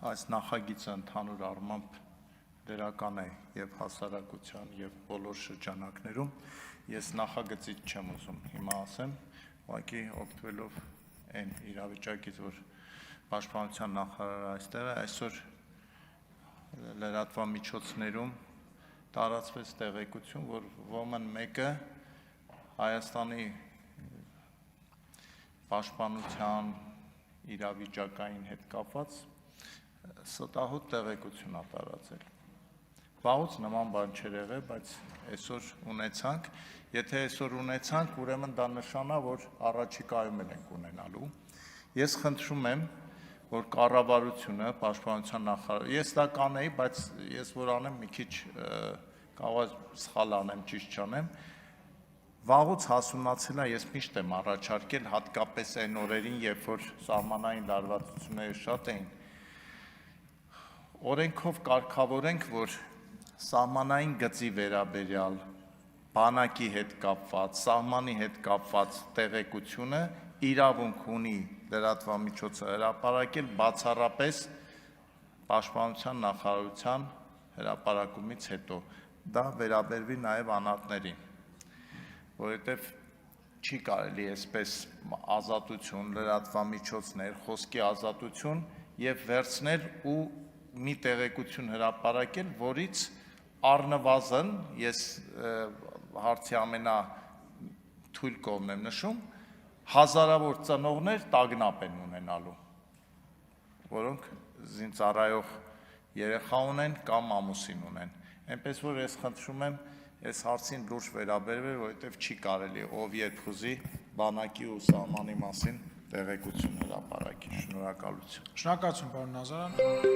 այս նախագիծը ընդհանուր առմամբ դրական է եւ հասարակության եւ բոլոր շրջանակներում, ես նախագծից չեմ ուզում հիմա ասեմ, ուղղակի օգտվելով այն իրավիճակից, որ Պաշտպանության նախարարը այստեղ է, այսօր լրատվամիջոցներում տարածվեց տեղեկություն, որ ոմն մեկը Հայաստանի պաշտպանության իրավիճակային հետ կապված ստահոդ տեղեկություն ա տարածել։ Վաղուց նման բան չէր եղել, բայց այսօր ունեցանք, եթե այսօր ունեցանք, ուրեմն դա նշան է, որ առաջիկայում ենք ունենալու։ Ես խնդրում եմ, որ կառավարությունը, պաշտպանության նախարարը, ես դա կանեի, բայց ես որ անեմ մի քիչ կարող սխալ անեմ, ճիշտ չանեմ, վաղուց հասունացել է, ես միշտ եմ առաջարկել, հատկապես այն օրերին, երբ որ սահմանային լարվածությունները շատ էին, օրենքով կարգավորենք, որ սահմանային գծի վերաբերյալ, բանակի հետ կապված, սահմանի հետ կապված տեղեկությունը իրավունք ունի լրատվամիջոցը հրապարակել բացառապես Պաշտպանության նախարարության հրապարակումից հետո, դա վերաբերվի նաև անհատներին, որովհետև չի կարելի այսպես ազատություն, լրատվամիջոցներ, խոսքի ազատություն եւ վերցնել ու մի տեղեկություն հրապարակել, որից առնվազն ես հարցի ամենաթույլ կողմն եմ նշում, հազարավոր ծնողներ տագնապ են ունենալու, որոնք զինծառայող երեխա ունեն կամ ամուսին ունեն, այնպես որ ես խնդրում եմ այս հարցին լուրջ վերաբերվել, որովհետև չի կարելի ով երբ ուզի բանակի ու սահմանի մասին տեղեկություն հրապարակի։ Շնորհակալություն։ Շնորհակալություն, պարոն Նազարյան։